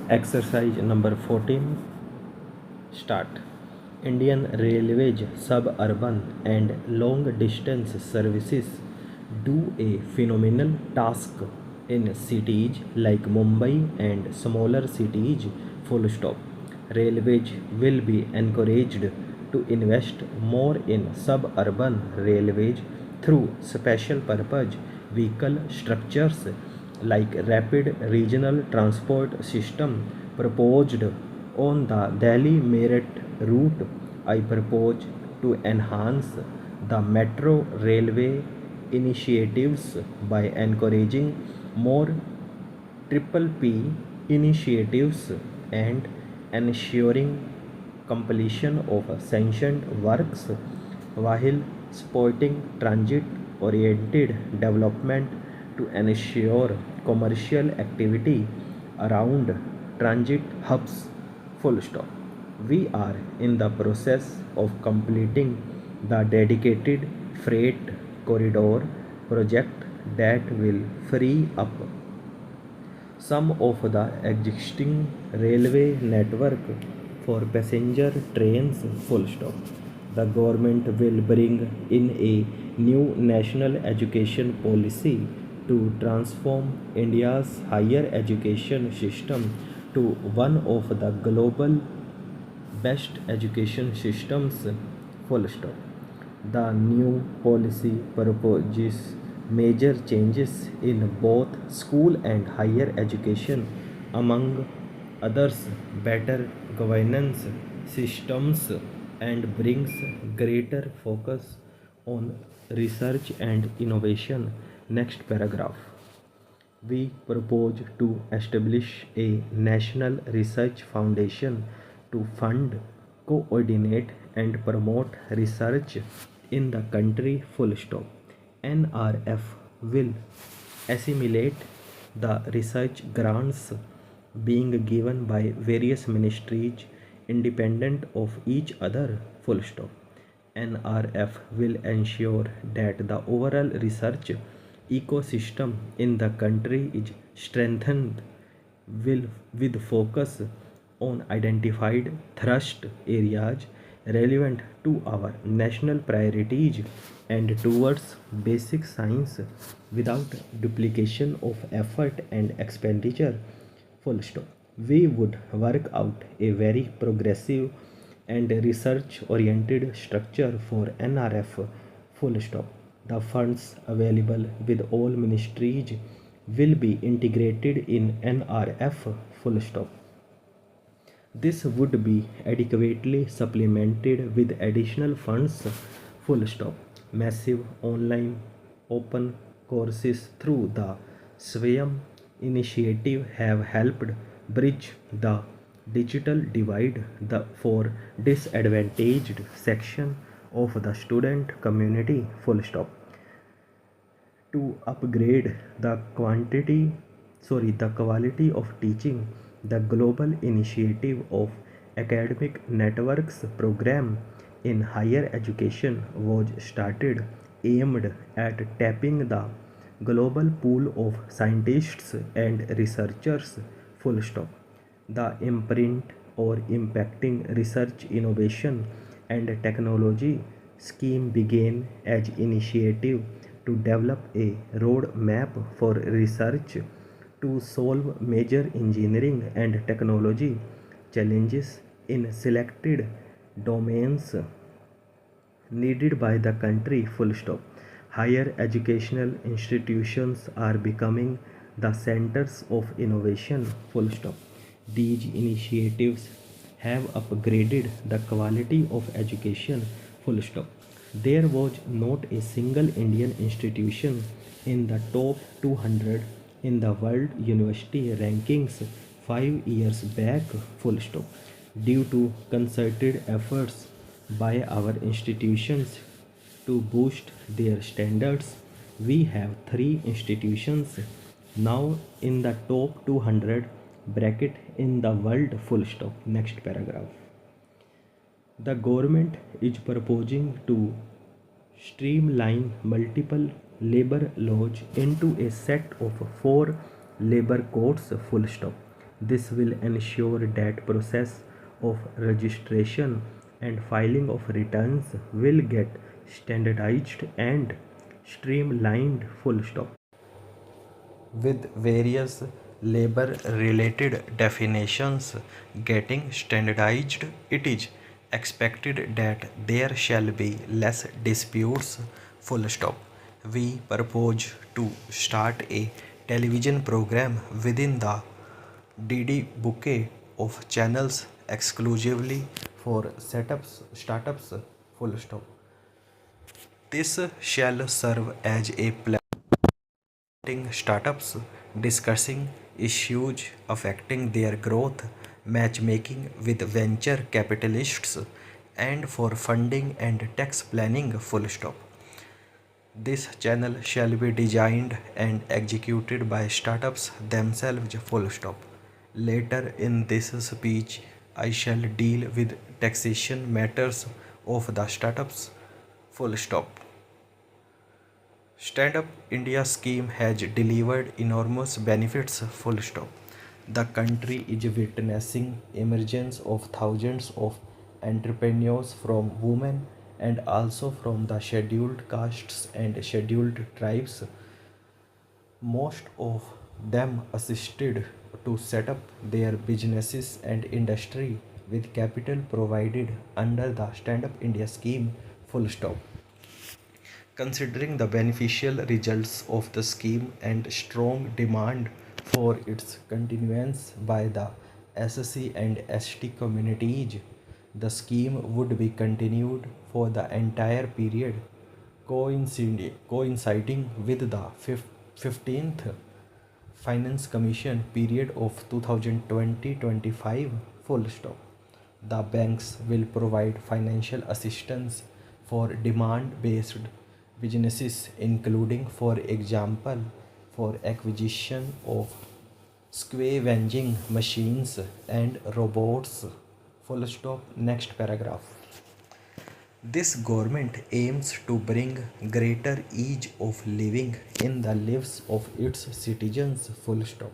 Exercise number 14. Start. Indian Railways suburban and long distance services do a phenomenal task in cities like Mumbai and smaller cities. Full stop. Railways will be encouraged to invest more in suburban railways through special purpose vehicle structures like rapid regional transport system proposed on the Delhi Meerut route. I propose to enhance the metro railway initiatives by encouraging more triple P initiatives and ensuring completion of sanctioned works while supporting transit oriented development to ensure commercial activity around transit hubs. Full stop. We are in the process of completing the dedicated freight corridor project that will free up some of the existing railway network for passenger trains. Full stop. The government will bring in a new national education policy to transform India's higher education system to one of the global best education systems. Full stop. The new policy proposes major changes in both school and higher education, among others better governance systems, and brings greater focus on research and innovation. Next paragraph. We propose to establish a national research foundation to fund, coordinate, and promote research in the country. Full stop. NRF will assimilate the research grants being given by various ministries independent of each other. Full stop. NRF will ensure that the overall research ecosystem in the country is strengthened with focus on identified thrust areas relevant to our national priorities and towards basic science without duplication of effort and expenditure. Full stop. We would work out a very progressive and research oriented structure for NRF. Full stop. The funds available with all ministries will be integrated in NRF. Full stop. This would be adequately supplemented with additional funds. Full stop. Massive online open courses through the Swayam initiative have helped bridge the digital divide for disadvantaged section of the student community. Full stop. To upgrade the quality of teaching, the global initiative of academic networks program in higher education was started, aimed at tapping the global pool of scientists and researchers. Full stop. The imprint or impacting research innovation and technology scheme began as initiative to develop a roadmap for research to solve major engineering and technology challenges in selected domains needed by the country. Full stop. Higher educational institutions are becoming the centers of innovation. Full stop. These initiatives have upgraded the quality of education. Full stop. There was not a single Indian institution in the top 200 in the world university rankings 5 years back. Full stop. Due to concerted efforts by our institutions to boost their standards, we have 3 institutions now in the top 200 bracket in the world. Full stop. Next paragraph. The government is proposing to streamline multiple labor laws into a set of 4 labor codes. Full stop. This will ensure that process of registration and filing of returns will get standardized and streamlined. Full stop. With various labor related definitions getting standardized, it is expected that there shall be less disputes. Full stop. We propose to start a television program within the DD bouquet of channels exclusively for startups. Full stop. This shall serve as a startups, discussing issues affecting their growth, matchmaking with venture capitalists, and for funding and tax planning. Full stop. This channel shall be designed and executed by startups themselves. Full stop. Later in this speech, I shall deal with taxation matters of the startups. Full stop. Stand Up India scheme has delivered enormous benefits. Full stop. The country is witnessing emergence of thousands of entrepreneurs from women and also from the scheduled castes and scheduled tribes. Most of them assisted to set up their businesses and industry with capital provided under the Stand Up India scheme. Full stop. Considering the beneficial results of the scheme and strong demand for its continuance by the SC and ST communities, the scheme would be continued for the entire period, coinciding with the 15th Finance Commission period of 2020-25. Full stop. The banks will provide financial assistance for demand-based businesses, including, for example, for acquisition of scavenging machines and robots. Full stop. Next paragraph. This government aims to bring greater ease of living in the lives of its citizens. Full stop.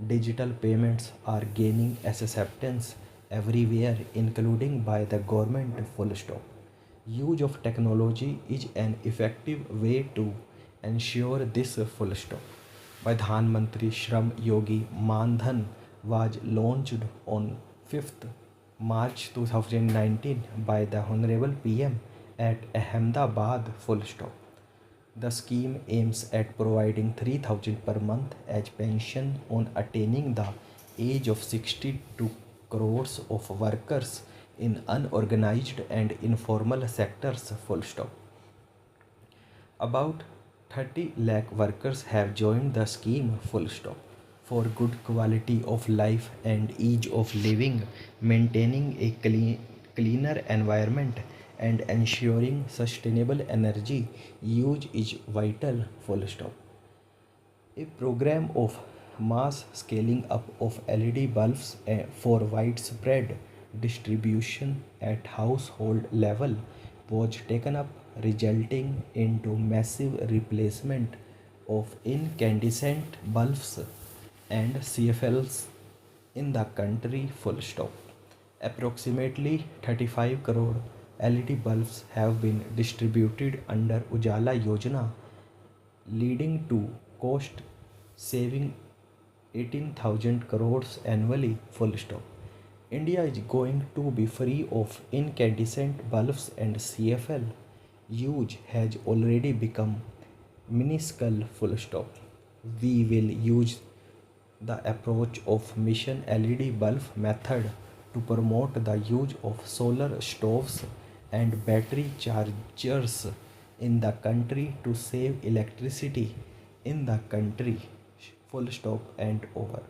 Digital payments are gaining acceptance everywhere, including by the government. Full stop. Use of technology is an effective way to ensure this. Full stop. Pradhan Mantri Shram Yogi Mandhan was launched on 5th March 2019 by the Honorable PM at Ahmedabad. Full stop. The scheme aims at providing 3,000 per month as pension on attaining the age of 60 to crores of workers in unorganized and informal sectors. Full stop. About 30 lakh workers have joined the scheme. Full stop. For good quality of life and ease of living, maintaining a cleaner environment and ensuring sustainable energy use is vital. Full stop. A program of mass scaling up of LED bulbs for widespread distribution at household level was taken up, resulting into massive replacement of incandescent bulbs and CFLs in the country. Full stop. Approximately 35 crore LED bulbs have been distributed under Ujala Yojana, leading to cost saving 18,000 crores annually. Full stop. India is going to be free of incandescent bulbs and CFL use has already become minuscule. Full stop. We will use the approach of mission LED bulb method to promote the use of solar stoves and battery chargers in the country to save electricity in the country. Full stop and over.